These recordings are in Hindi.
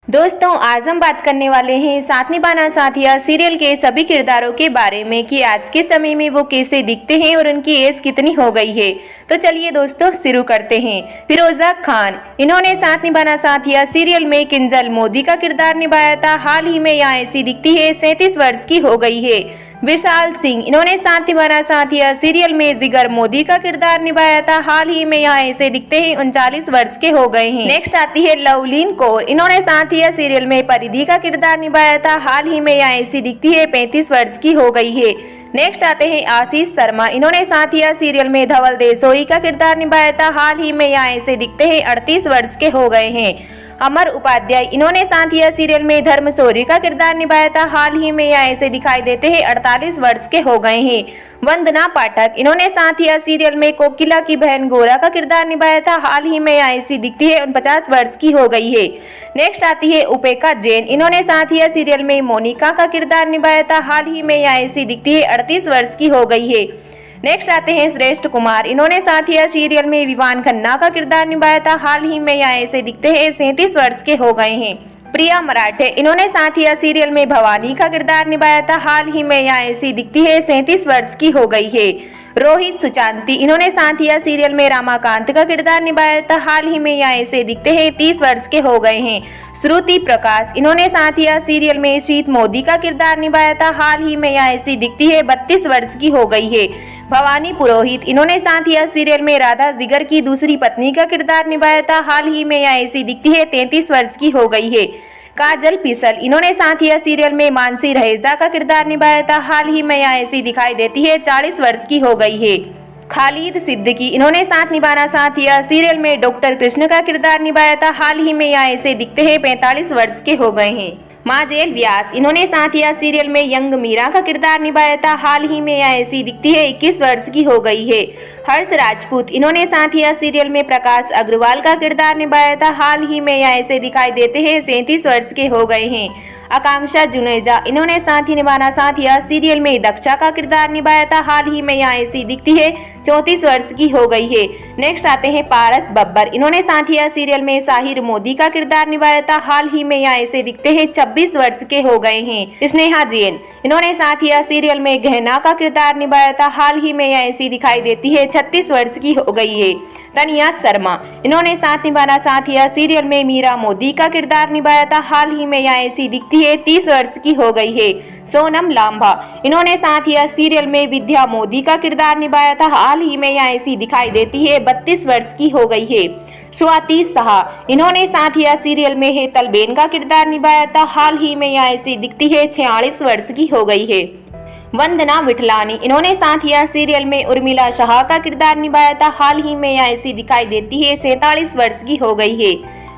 दोस्तों आज हम बात करने वाले हैं साथ निभाना साथिया सीरियल के सभी किरदारों के बारे में कि आज के समय में वो कैसे दिखते हैं और उनकी एज कितनी हो गई है। तो चलिए दोस्तों शुरू करते हैं। फिरोजा खान, इन्होंने साथ निभाना साथिया सीरियल में किंजल मोदी का किरदार निभाया था। हाल ही में यहाँ ऐसी दिखती है, 37 वर्ष की हो गई है। विशाल सिंह, इन्होंने साथ निभाना साथिया सीरियल में जिगर मोदी का किरदार निभाया था। हाल ही में यहाँ ऐसे दिखते हैं, 39 वर्ष के हो गए हैं। नेक्स्ट आती है लवलीन कौर, इन्होंने साथिया सीरियल में परिधि का किरदार निभाया था। हाल ही में यहाँ ऐसी दिखती है, 35 वर्ष की हो गई है। नेक्स्ट आते हैं आशीष शर्मा, इन्होंने साथिया सीरियल में धवल देसोई का किरदार निभाया था। हाल ही में यहाँ ऐसे दिखते हैं, 38 वर्ष के हो गए हैं। अमर उपाध्याय, इन्होंने साथिया सीरियल में धर्म शौर्य का किरदार निभाया था। हाल ही में यहाँ ऐसे दिखाई देते हैं, 48 वर्ष के हो गए हैं। वंदना पाठक, इन्होंने साथिया सीरियल में कोकिला की बहन गोरा का किरदार निभाया था। हाल ही में यहाँ ऐसी दिखती है, 49 वर्ष की हो गई है। नेक्स्ट आती है उपेक्षा जैन, इन्होंने साथिया सीरियल में मोनिका का किरदार निभाया था। हाल ही में यहाँ ऐसी दिखती है, 38 वर्ष की हो गई है। नेक्स्ट आते हैं श्रेष्ठ कुमार, इन्होंने साथिया सीरियल में विवान खन्ना का किरदार निभाया था। हाल ही में यहाँ ऐसे दिखते हैं, 37 वर्ष के हो गए हैं। प्रिया मराठे, इन्होंने साथिया सीरियल में भवानी का किरदार निभाया था। हाल ही में यहाँ ऐसी दिखती है, 37 वर्ष की हो गई है। रोहित सुचांती, इन्होंने साथिया सीरियल में रामाकांत का किरदार निभाया था। हाल ही में यहाँ ऐसे दिखते हैं, 30 वर्ष के हो गए हैं। श्रुति प्रकाश, इन्होंने साथिया सीरियल में शीत मोदी का किरदार निभाया था। हाल ही में यहाँ ऐसी दिखती है, 32 वर्ष की हो गई है। भवानी पुरोहित, इन्होंने साथिया सीरियल में राधा जिगर की दूसरी पत्नी का किरदार निभाया था। हाल ही में यहाँ ऐसी दिखती है, 33 वर्ष की हो गई है। काजल पिसल, इन्होंने साथिया सीरियल में मानसी रहेजा का किरदार निभाया था। हाल ही में यहाँ ऐसी दिखाई देती है, 40 वर्ष की हो गई है। खालिद सिद्दीकी, इन्होंने साथ निभाना साथिया सीरियल में डॉक्टर कृष्ण का किरदार निभाया था। हाल ही में यहाँ ऐसे दिखते हैं, 45 वर्ष के हो गए हैं। माजेल व्यास, इन्होंने साथिया सीरियल में यंग मीरा का किरदार निभाया था। हाल ही में यहाँ ऐसी दिखती है, 21 वर्ष की हो गई है। हर्ष राजपूत, इन्होंने साथिया सीरियल में प्रकाश अग्रवाल का किरदार निभाया था। हाल ही में यहाँ ऐसे दिखाई देते हैं, 37 वर्ष के हो गए हैं। आकांक्षा जुनेजा, इन्होंने साथी निभाना साथिया सीरियल में दक्षा का किरदार निभाया था। हाल ही में यहाँ ऐसी दिखती है, 34 वर्ष की हो गई है। नेक्स्ट आते हैं पारस बब्बर, इन्होंने साथिया सीरियल में साहिर मोदी का किरदार निभाया था। हाल ही में यहाँ ऐसे दिखते हैं, 26 वर्ष के हो गए हैं। स्नेहा जैन, इन्होंने साथिया सीरियल में गहना का किरदार निभाया था। हाल ही में यहाँ ऐसी दिखाई देती है, 36 वर्ष की हो गई है। तनिया शर्मा, इन्होंने साथ निभाना साथिया सीरियल में मीरा मोदी का किरदार निभाया था। हाल ही में यहाँ ऐसी दिखती है, 30 वर्ष की हो गई है। सोनम लांबा, इन्होंने साथिया सीरियल में विद्या मोदी का किरदार निभाया था। हाल ही में यहाँ ऐसी दिखाई देती है, 32 वर्ष की हो गई है। स्वाति साहा, इन्होंने साथिया सीरियल में हेतल बेन का किरदार निभाया था। हाल ही में यहाँ ऐसी दिखती है, 46 वर्ष की हो गई है। वंदना विठलानी, इन्होंने साथिया सीरियल में उर्मिला शाह का किरदार निभाया था। हाल ही में यहाँ ऐसी दिखाई देती है, 47 वर्ष की हो गई है।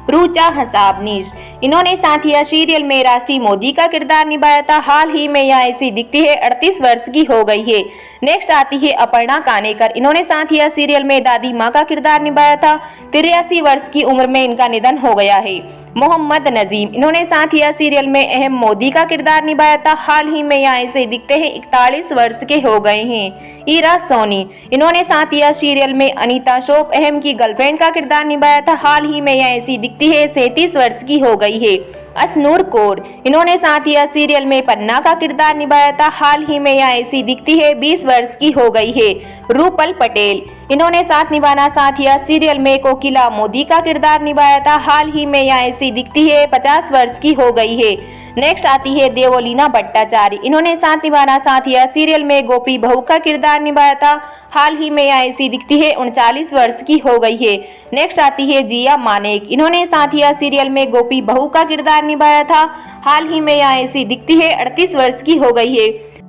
रुचा हसाबनीश, इन्होंने साथिया सीरियल में राष्ट्रीय मोदी का किरदार निभाया था। हाल ही में यहाँ ऐसी दिखती है, 38 वर्ष की हो गई है। नेक्स्ट आती है अपर्णा कानेकर, इन्होंने साथिया सीरियल में दादी माँ का किरदार निभाया था। 83 वर्ष की उम्र में इनका निधन हो गया है। मोहम्मद नजीम, इन्होंने साथिया सीरियल में अहम मोदी का किरदार निभाया था। हाल ही में यहाँ ऐसे दिखते हैं, 41 वर्ष के हो गए हैं। ईरा सोनी, इन्होंने साथिया सीरियल में अनीता श्रोफ अहम की गर्लफ्रेंड का किरदार निभाया था। हाल ही में यहाँ ऐसी दिखती है, 37 वर्ष की हो गई है। असनूर कौर, इन्होंने साथिया सीरियल में पन्ना का किरदार निभाया था। हाल ही में यहाँ ऐसी दिखती है, 20 वर्ष की हो गई है। रूपल पटेल, इन्होंने साथ निभाना साथिया सीरियल में कोकिला मोदी का किरदार निभाया था। हाल ही में यहाँ ऐसी दिखती है, 50 वर्ष की हो गई है। नेक्स्ट आती है देवोलीना भट्टाचार्य, इन्होंने साथ निभाना साथिया सीरियल में गोपी बहू का किरदार निभाया था। हाल ही में यहाँ ऐसी दिखती है, 39 वर्ष की हो गई है। नेक्स्ट आती है जिया मानेक, इन्होंने साथिया सीरियल में गोपी बहू का किरदार निभाया था। हाल ही में यहाँ ऐसी दिखती है, 38 वर्ष की हो गई है।